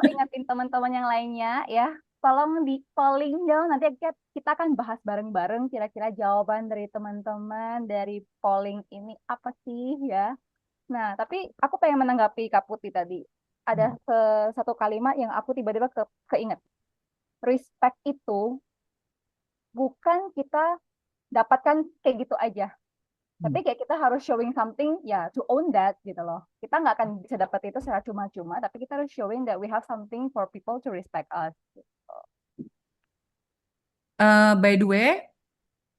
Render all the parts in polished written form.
ingetin teman-teman yang lainnya ya, tolong di polling dong. Nanti kita akan bahas bareng-bareng kira-kira jawaban dari teman-teman dari polling ini apa sih ya. Nah, tapi aku pengen menanggapi Kak Putih tadi. Ada satu kalimat yang aku tiba-tiba keinget. Respect itu bukan kita dapatkan kayak gitu aja. Tapi kayak kita harus showing something ya to own that gitu loh. Kita nggak akan bisa dapat itu secara cuma-cuma, tapi kita harus showing that we have something for people to respect us. By the way,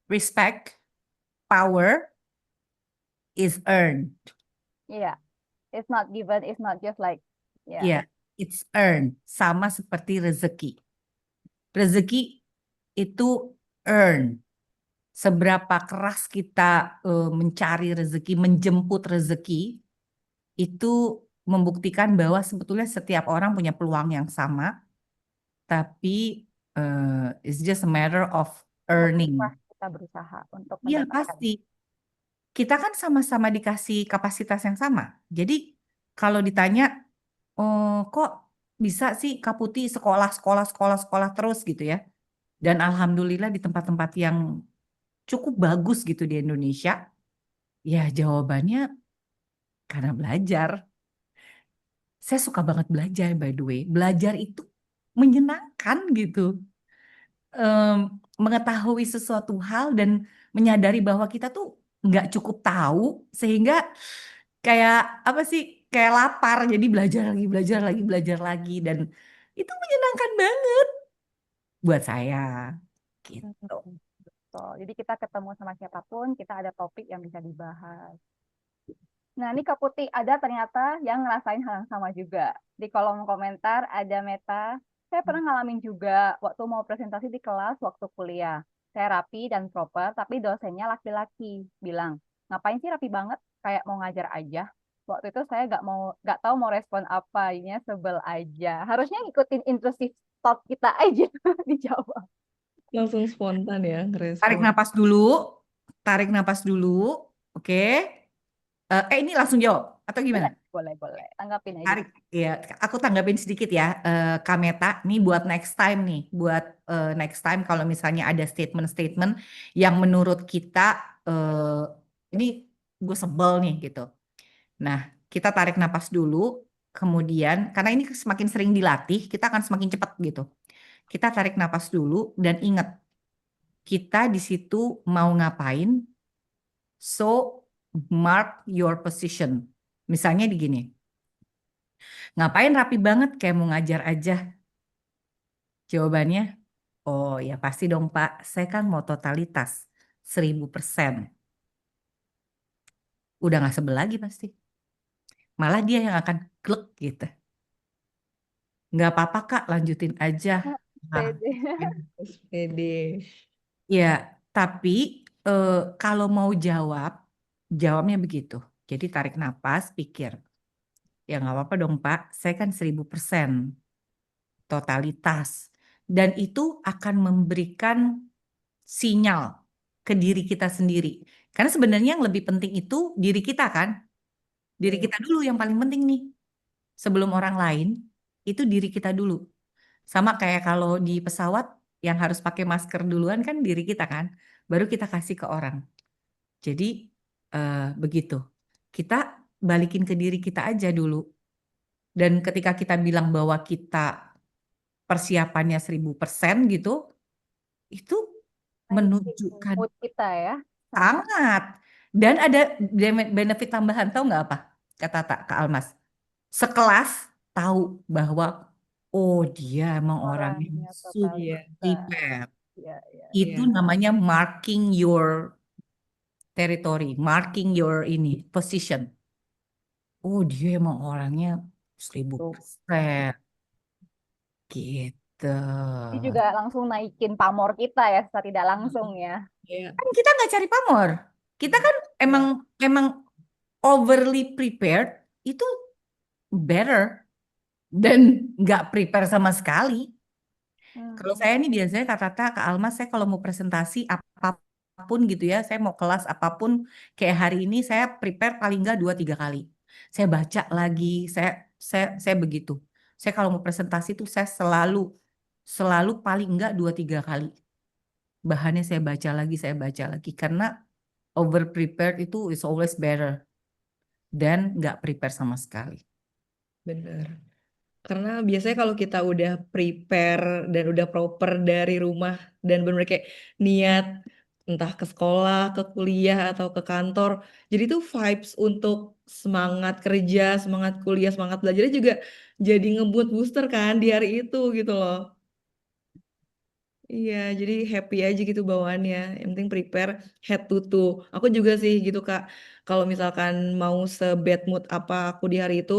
respect, power is earned. Iya, yeah. It's not given, it's not just like Yeah, it's earned. Sama seperti rezeki. Rezeki itu earn. Seberapa keras kita mencari rezeki, menjemput rezeki, itu membuktikan bahwa sebetulnya setiap orang punya peluang yang sama, tapi it's just a matter of earning. kita berusaha untuk Iya, mendapatkan. pasti. Kita kan sama-sama dikasih kapasitas yang sama. Jadi kalau ditanya, oh, kok bisa sih Kak Putih sekolah terus gitu ya. Dan alhamdulillah di tempat-tempat yang cukup bagus gitu di Indonesia, ya jawabannya karena belajar. Saya suka banget belajar, by the way. Belajar itu menyenangkan gitu. Mengetahui sesuatu hal dan menyadari bahwa kita tuh nggak cukup tahu, sehingga kayak apa sih, kayak lapar, jadi belajar lagi, dan itu menyenangkan banget buat saya gitu. Betul. Jadi kita ketemu sama siapapun, kita ada topik yang bisa dibahas. Nah, ini Kak Putih ada ternyata yang ngerasain hal yang sama juga. Di kolom komentar ada Meta, saya pernah ngalamin juga waktu mau presentasi di kelas waktu kuliah. Saya rapi dan proper, tapi dosennya laki-laki. Bilang, ngapain sih rapi banget? Kayak mau ngajar aja. Waktu itu saya nggak tahu mau respon apa, ini sebel aja. Harusnya ngikutin intrusive thought kita aja dijawab. Langsung spontan ya Tarik ngerespon. napas dulu, oke. Ini langsung jawab atau gimana? Boleh. Tanggapin aja. Tarik, ya, aku tanggapin sedikit ya, Kameta. Nih buat next time nih, next time kalau misalnya ada statement-statement yang menurut kita ini gue sebel nih gitu. Nah, kita tarik napas dulu, kemudian karena ini semakin sering dilatih, kita akan semakin cepat gitu. Kita tarik napas dulu dan ingat, kita di situ mau ngapain, so mark your position. Misalnya di gini. Ngapain rapi banget kayak mau ngajar aja? Jawabannya, oh ya pasti dong Pak, saya kan mau totalitas 1000%. Udah gak sebel lagi pasti. Malah dia yang akan klek gitu. Nggak apa-apa Kak, lanjutin aja. Nah, SPD. ya, tapi kalau mau jawabnya begitu. Jadi tarik napas, pikir. Ya nggak apa-apa dong Pak, saya kan 1000%. Totalitas. Dan itu akan memberikan sinyal ke diri kita sendiri. Karena sebenarnya yang lebih penting itu diri kita kan. Diri kita dulu yang paling penting nih. Sebelum orang lain, itu diri kita dulu. Sama kayak kalau di pesawat yang harus pakai masker duluan kan diri kita kan. Baru kita kasih ke orang. Jadi begitu. Kita balikin ke diri kita aja dulu. Dan ketika kita bilang bahwa kita persiapannya 1000% gitu, itu menunjukkan mood kita ya. sangat. Dan ada benefit tambahan, tahu nggak apa? Kata Kak Almas. Sekelas tahu bahwa oh dia emang orang yang Orangnya super prepared. Ya. Itu namanya marking your territory, marking your position. Oh dia emang orangnya 1000%. Gitu. Ini juga langsung naikin pamor kita ya, secara tidak langsung ya. Kan kita nggak cari pamor. Kita kan emang overly prepared itu better dan nggak prepare sama sekali. Kalau saya nih biasanya kata Kak Almas, saya kalau mau presentasi apapun gitu ya, saya mau kelas apapun, kayak hari ini saya prepare paling nggak 2-3 kali. Saya baca lagi, saya begitu Saya kalau mau presentasi tuh saya selalu paling enggak 2-3 kali. Bahannya saya baca lagi karena over prepared itu is always better dan nggak prepare sama sekali. Bener. Karena biasanya kalau kita udah prepare dan udah proper dari rumah dan benar kayak niat entah ke sekolah, ke kuliah atau ke kantor, jadi tuh vibes untuk semangat kerja, semangat kuliah, semangat belajarnya juga jadi ngebut booster kan di hari itu gitu loh. Iya, jadi happy aja gitu bawaannya. Yang penting prepare head to toe. Aku juga sih gitu Kak. Kalau misalkan mau se-bad mood apa aku di hari itu,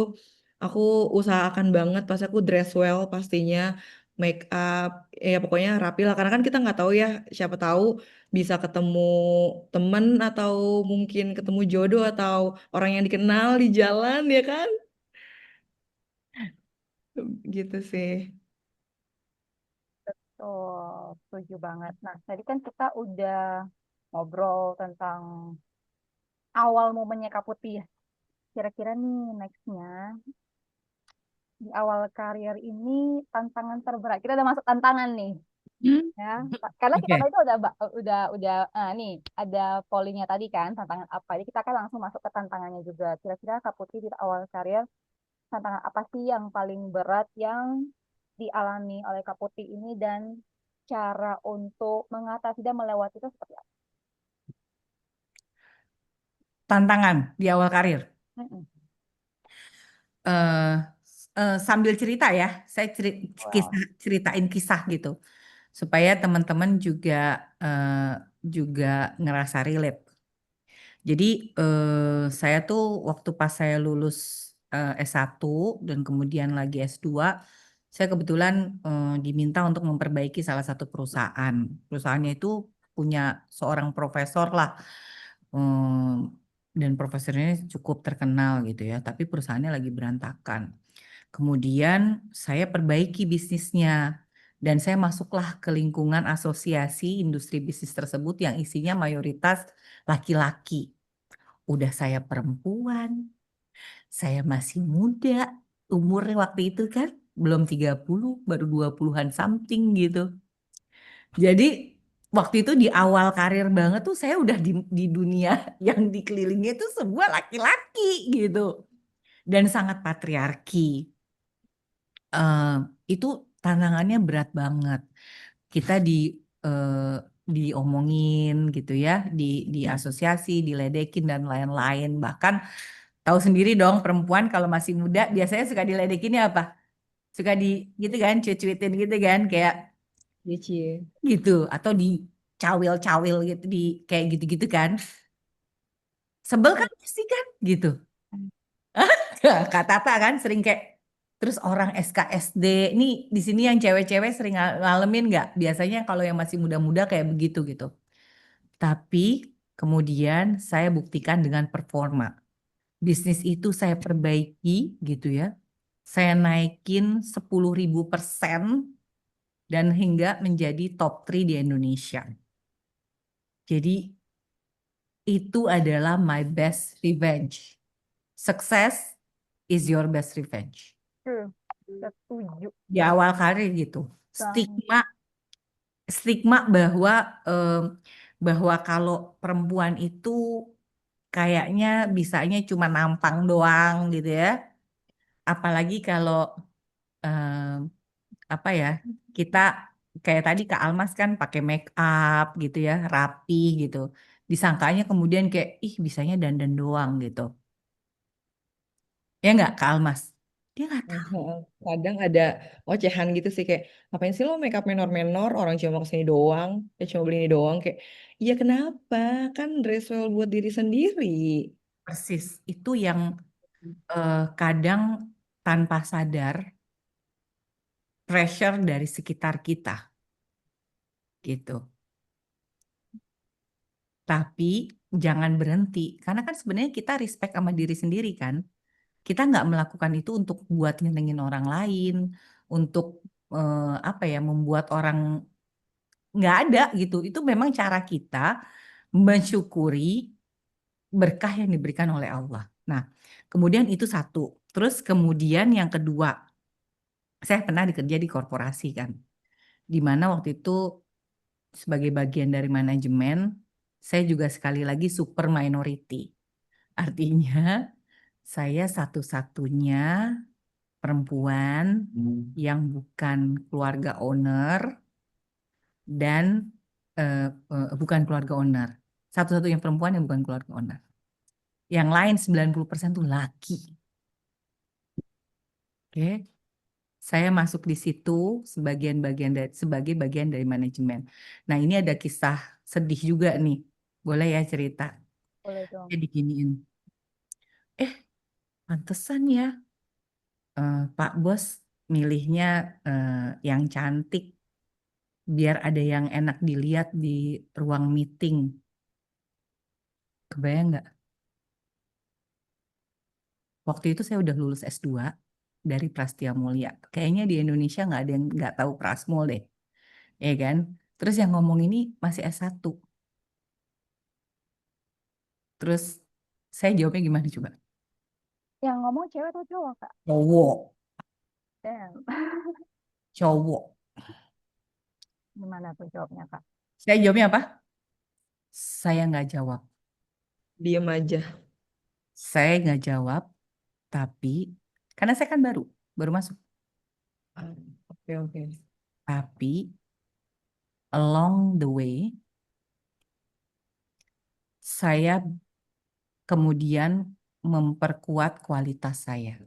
aku usahakan banget pas aku dress well pastinya, make up, ya pokoknya rapi lah. Karena kan kita nggak tahu ya, siapa tahu bisa ketemu temen atau mungkin ketemu jodoh atau orang yang dikenal di jalan ya kan? Gitu sih. Tuh, setuju banget. Nah, tadi kan kita udah ngobrol tentang awal momennya Kak Putih ya. Kira-kira nih nextnya di awal karir ini tantangan terberat. Kita udah masuk tantangan nih, Hmm. ya. Karena kita Oke. tadi udah nih ada pollingnya tadi kan tantangan apa. Jadi kita kan langsung masuk ke tantangannya juga. Kira-kira Kak Putih di awal karir tantangan apa sih yang paling berat yang dialami oleh Kak Putih ini dan cara untuk mengatasi dan melewati itu seperti apa? Tantangan di awal karir. Mm-mm. eh Sambil cerita ya, saya Wow. ceritain kisah gitu supaya teman-teman juga eh, juga ngerasa relate. Jadi saya tuh waktu pas saya lulus S1 dan kemudian lagi S2, saya kebetulan diminta untuk memperbaiki salah satu perusahaan. Perusahaannya itu punya seorang profesor lah. Dan profesornya cukup terkenal gitu ya, tapi perusahaannya lagi berantakan. Kemudian saya perbaiki bisnisnya dan saya masuklah ke lingkungan asosiasi industri bisnis tersebut yang isinya mayoritas laki-laki. Udah saya perempuan, saya masih muda, umurnya waktu itu kan belum 30, baru 20-an something gitu. Jadi waktu itu di awal karir banget tuh saya udah di dunia yang dikelilingi itu semua laki-laki gitu. Dan sangat patriarki. eh, itu tantangannya berat banget. Kita eh, diomongin gitu ya, di asosiasi, diledekin dan lain-lain. Bahkan tahu sendiri dong perempuan kalau masih muda biasanya suka diledekinnya apa? Suka di gitu kan, cuit-cuitin gitu kan, kayak Cie. gitu atau dicawil-cawil gitu di kayak gitu-gitu kan. Sebel kan pasti kan gitu. Kak Tata kan sering kayak terus orang SKSD ini di sini yang cewek-cewek sering ngalamin nggak? Biasanya kalau yang masih muda-muda kayak begitu gitu. Tapi kemudian saya buktikan dengan performa. Bisnis itu saya perbaiki gitu ya. Saya naikin 10.000% dan hingga menjadi top 3 di Indonesia. Jadi itu adalah my best revenge. Success is your best revenge. True. Setuju Di awal karir gitu. banget. Stigma stigma bahwa kalau perempuan itu kayaknya bisanya cuma nampang doang gitu ya. Apalagi kalau em, apa ya, kita kayak tadi Kak Almas kan pakai make up gitu ya, rapi gitu. Disangkanya kemudian kayak ih bisanya dandan doang gitu. Ya nggak Kak Almas? Dia nggak tahu. Heeh. Kadang ada ocehan gitu sih kayak ngapain sih lo make up menor-menor orang cuma mau kesini doang ya cuma beli ini doang kayak iya kenapa kan dress well buat diri sendiri. Persis. Itu yang kadang tanpa sadar pressure dari sekitar kita gitu. Tapi jangan berhenti karena kan sebenarnya kita respect sama diri sendiri kan. Kita nggak melakukan itu untuk buat nyenengin orang lain, untuk apa ya membuat orang nggak ada gitu. Itu memang cara kita mensyukuri berkah yang diberikan oleh Allah. Nah, kemudian itu satu. Terus kemudian yang kedua, Saya pernah kerja di korporasi kan, di mana waktu itu sebagai bagian dari manajemen, saya juga sekali lagi super minority. Artinya saya satu-satunya perempuan yang bukan keluarga owner dan bukan keluarga owner. Satu-satunya perempuan yang bukan keluarga owner. Yang lain 90% tuh laki. Oke. Saya masuk di situ sebagai bagian dari manajemen. Nah, ini ada kisah sedih juga nih. Boleh ya cerita? Boleh dong. Jadi giniin. Pantesan ya Pak Bos milihnya yang cantik biar ada yang enak dilihat di ruang meeting. Kebayang nggak? Waktu itu saya udah lulus S2 dari Prastia Mulia. Kayaknya di Indonesia nggak ada yang nggak tahu Prasmul deh. Ya kan? Terus yang ngomong ini masih S1. Terus saya jawabnya gimana coba? Yang ngomong cewek atau cowok, Kak? Cowok, Damn. cowok. Gimana tuh jawabnya, Kak? Saya jawabnya apa? Saya nggak jawab. Diem aja. Saya nggak jawab, tapi karena saya kan baru masuk. Ah, oke. Tapi along the way, saya kemudian memperkuat kualitas saya.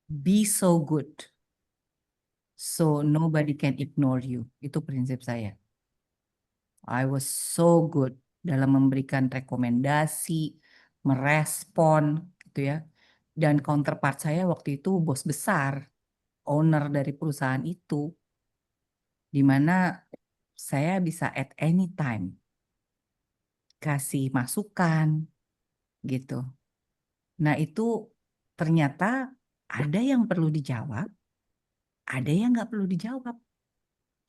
Be so good, so nobody can ignore you. Itu prinsip saya. I was so good dalam memberikan rekomendasi, merespon, gitu ya. Dan counterpart saya waktu itu bos besar, owner dari perusahaan itu, di mana saya bisa at any time kasih masukan, gitu. Nah itu ternyata ada yang perlu dijawab, ada yang nggak perlu dijawab.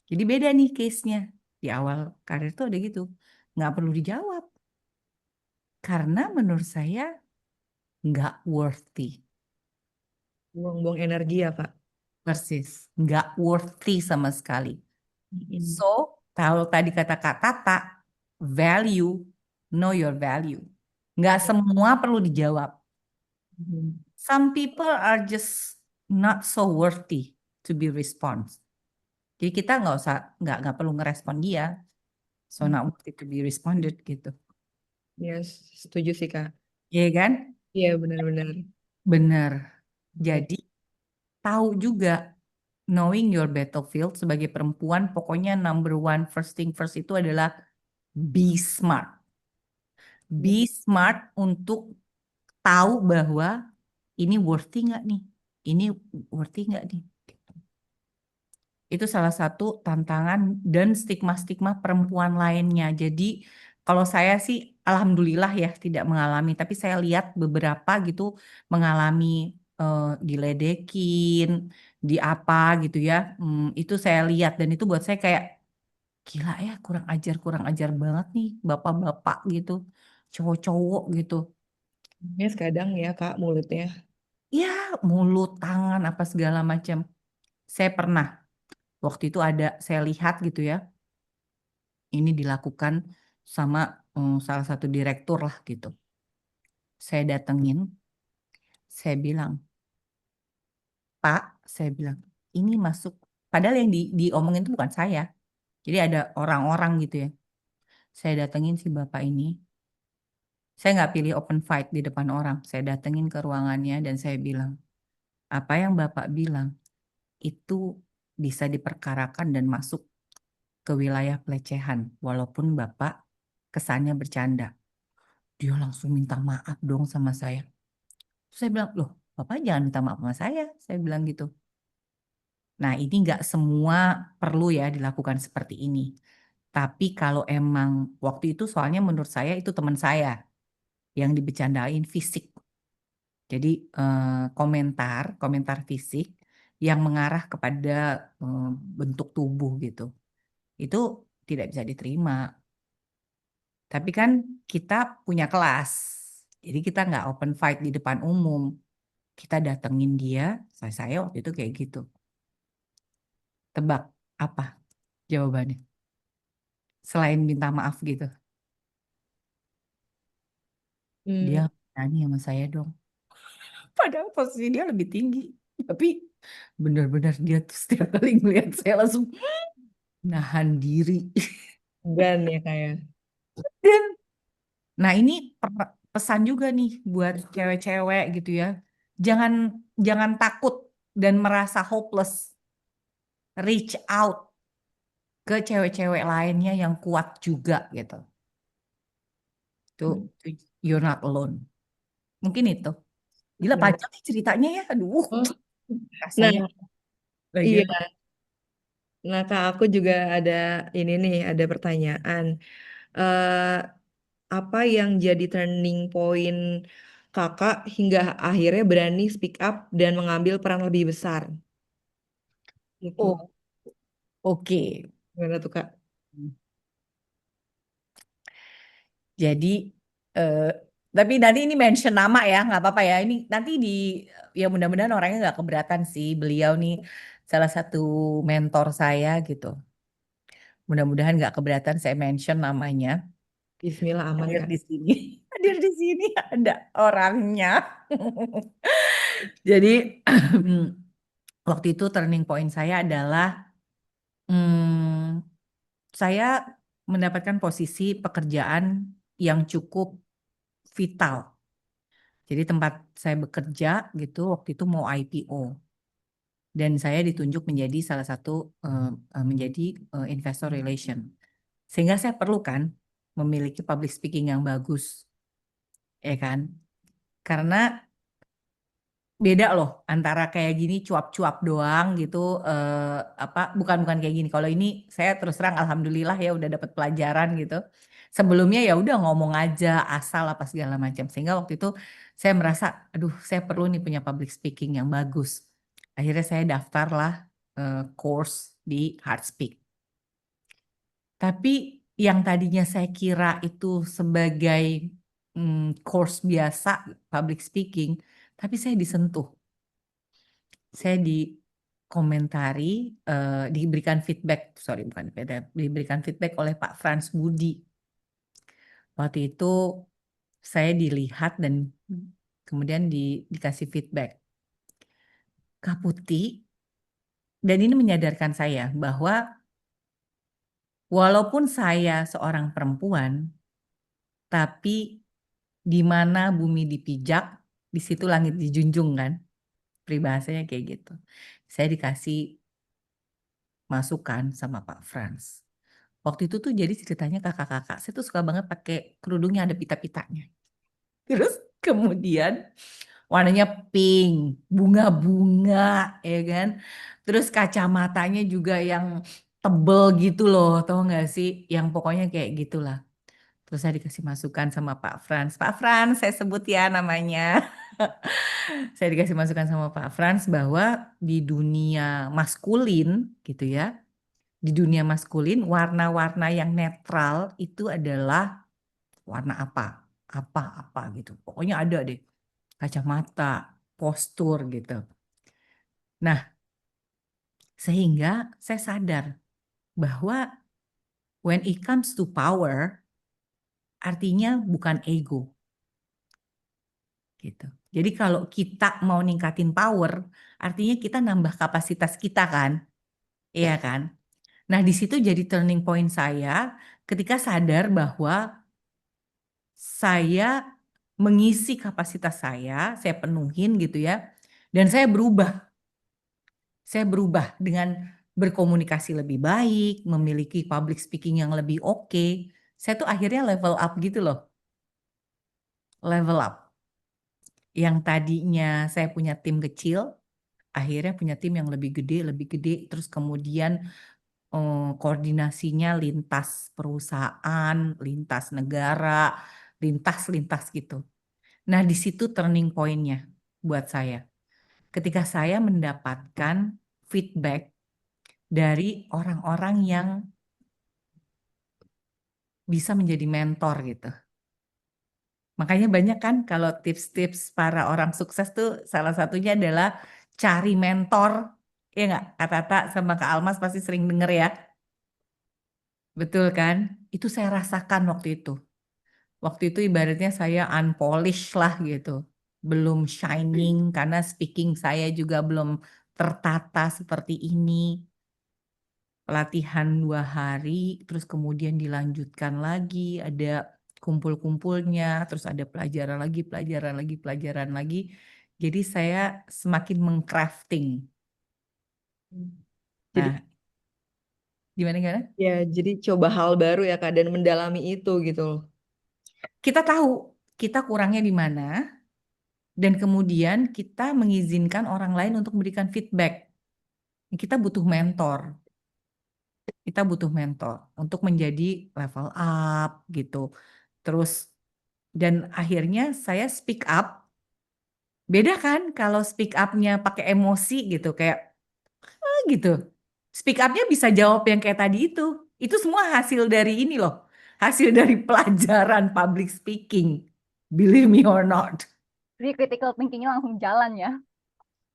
Jadi beda nih case-nya. Di awal karir tuh ada gitu. Nggak perlu dijawab. Karena menurut saya nggak worthy. Buang-buang energi ya, Kak. Persis. Nggak worthy sama sekali. Mm. So, kalau tadi kata Kak Tata, value, know your value. Nggak semua perlu dijawab. Mm. Some people are just not so worthy to be responded. Jadi kita nggak perlu ngerespon dia. So not worthy to be responded gitu. Yes, setuju sih, Kak. Iya kan? Iya, benar-benar. Bener. Oke. Jadi tahu juga knowing your battlefield sebagai perempuan, pokoknya number one first thing first itu adalah be smart. Be smart untuk tahu bahwa ini worthy nggak nih? Ini worthy nggak nih? Itu salah satu tantangan dan stigma-stigma perempuan lainnya. Jadi kalau saya sih alhamdulillah ya tidak mengalami, tapi saya lihat beberapa gitu mengalami diledekin, di apa gitu ya. Itu saya lihat dan itu buat saya kayak gila ya kurang ajar banget nih bapak-bapak gitu, cowok-cowok gitu. Yes, kadang ya, Kak, mulutnya. Ya mulut, tangan apa segala macam. Saya pernah waktu itu saya lihat gitu ya. Ini dilakukan sama salah satu direktur lah gitu. Saya datengin, saya bilang, Pak, saya bilang, ini masuk. Padahal yang diomongin itu bukan saya. Jadi ada orang-orang gitu ya. Saya datengin si bapak ini. Saya nggak pilih open fight di depan orang. Saya datengin ke ruangannya dan saya bilang, apa yang bapak bilang itu bisa diperkarakan dan masuk ke wilayah pelecehan. Walaupun bapak kesannya bercanda. Dia langsung minta maaf dong sama saya. Terus saya bilang, loh, Bapak jangan minta maaf sama saya. Saya bilang gitu. Nah, ini nggak semua perlu ya dilakukan seperti ini. Tapi kalau emang waktu itu soalnya menurut saya itu teman saya yang dibecandain fisik. Jadi komentar fisik yang mengarah kepada eh, bentuk tubuh gitu. Itu tidak bisa diterima. Tapi kan kita punya kelas. Jadi kita nggak open fight di depan umum. kita datengin dia, saya waktu itu kayak gitu. Tebak apa jawabannya? Selain minta maaf gitu. Dia Hmm, nanya sama saya dong. Padahal posisi dia lebih tinggi. Tapi benar-benar dia tuh setiap kali ngeliat saya langsung nahan diri. enggan ya kayak. Dan nah ini pesan juga nih buat cewek-cewek gitu ya. Jangan jangan takut dan merasa hopeless. Reach out ke cewek-cewek lainnya yang kuat juga gitu. Tuh, you're not alone. Mungkin itu. Gila Benar. panjang nih ceritanya ya. Aduh, Oh, nah, rasanya lagi. iya. Nah, Kak, aku juga ada ini nih, ada pertanyaan. eh Apa yang jadi turning point Kakak hingga akhirnya berani speak up dan mengambil peran lebih besar? Gitu. Oh, oke. Gimana tuh, Kak? Jadi, eh, tapi nanti ini mention nama ya, nggak apa-apa ya. Ini nanti ya mudah-mudahan orangnya nggak keberatan sih. Beliau nih salah satu mentor saya gitu. Mudah-mudahan nggak keberatan saya mention namanya. Bismillah aman, Hadir Kak. di sini, hadir di sini ada orangnya. Jadi waktu itu turning point saya adalah hmm, saya mendapatkan posisi pekerjaan yang cukup vital. Jadi tempat saya bekerja gitu waktu itu mau IPO dan saya ditunjuk menjadi salah satu menjadi investor relation. Sehingga saya perlu kan memiliki public speaking yang bagus, ya kan? Karena beda loh antara kayak gini cuap-cuap doang gitu apa bukan kayak gini. Kalau ini saya terus terang alhamdulillah ya udah dapat pelajaran gitu. Sebelumnya ya udah ngomong aja asal apa segala macam. Sehingga waktu itu saya merasa aduh saya perlu nih punya public speaking yang bagus. Akhirnya saya daftarlah course di Heartspeak. Tapi yang tadinya saya kira itu sebagai course biasa public speaking, tapi saya disentuh. Saya dikomentari, diberikan feedback, sorry bukan feedback, diberikan feedback oleh Pak Frans Budi. Waktu itu saya dilihat dan kemudian dikasih feedback. Kak Putih, dan ini menyadarkan saya bahwa walaupun saya seorang perempuan, tapi di mana bumi dipijak, di situ langit dijunjung kan. Peribahasanya kayak gitu. Saya dikasih masukan sama Pak Frans. Waktu itu tuh jadi ceritanya kakak-kakak, saya tuh suka banget pakai kerudung yang ada pita-pitanya. Terus kemudian warnanya pink, bunga-bunga, ya kan. Terus kacamatanya juga yang tebel gitu loh, tau nggak sih? Yang pokoknya kayak gitulah. Terus saya dikasih masukan sama Pak Frans. Pak Frans, saya sebut ya namanya. Saya dikasih masukan sama Pak Frans bahwa di dunia maskulin gitu ya, di dunia maskulin warna-warna yang netral itu adalah warna apa gitu. Pokoknya ada deh kacamata, postur gitu. Nah, sehingga saya sadar bahwa when it comes to power artinya bukan ego gitu. Jadi kalau kita mau ningkatin power artinya kita nambah kapasitas kita kan, iya kan? Nah, di situ jadi turning point saya ketika sadar bahwa saya mengisi kapasitas saya penuhin gitu ya. Dan saya berubah. Saya berubah dengan berkomunikasi lebih baik, memiliki public speaking yang lebih oke. Saya tuh akhirnya level up gitu loh. Level up. Yang tadinya saya punya tim kecil, akhirnya punya tim yang lebih gede, terus kemudian koordinasinya lintas perusahaan, lintas negara, lintas gitu. Nah, di situ turning point-nya buat saya. Ketika saya mendapatkan feedback dari orang-orang yang bisa menjadi mentor gitu. Makanya banyak kan kalau tips-tips para orang sukses tuh salah satunya adalah cari mentor. Ya nggak? Kak Tata sama Kak Almas pasti sering denger ya. Betul kan? Itu saya rasakan waktu itu. Waktu itu ibaratnya saya unpolished lah gitu. Belum shining karena speaking saya juga belum tertata seperti ini. Pelatihan 2 hari, terus kemudian dilanjutkan lagi, ada kumpul-kumpulnya, terus ada pelajaran lagi, pelajaran lagi, pelajaran lagi. Jadi saya semakin mengcrafting. Jadi Nah, gimana? ya, jadi coba hal baru ya Kak dan mendalami itu gitu loh. Kita tahu kita kurangnya di mana, dan kemudian kita mengizinkan orang lain untuk memberikan feedback. Kita butuh mentor. Kita butuh mentor untuk menjadi level up gitu. Terus dan akhirnya saya speak up. Beda kan kalau speak up-nya pakai emosi gitu kayak gitu. Speak up-nya bisa jawab yang kayak tadi itu. Itu semua hasil dari ini loh. Hasil dari pelajaran public speaking. Believe me or not. Jadi critical thinking-nya langsung jalan ya.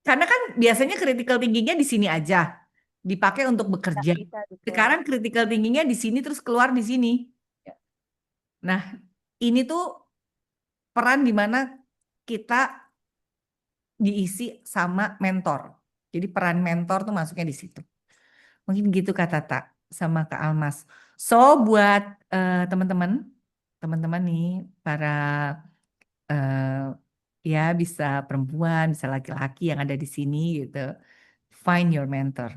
Karena kan biasanya critical thinking-nya di sini aja. Dipakai untuk Nggak bekerja. bisa betul. Sekarang critical thinking-nya di sini terus keluar di sini. Ya. Nah, ini tuh peran di mana kita diisi sama mentor. Jadi peran mentor tuh masuknya di situ. Mungkin gitu Kak Tata sama Kak Almas. So buat teman-teman nih para ya bisa perempuan, bisa laki-laki yang ada di sini gitu. Find your mentor.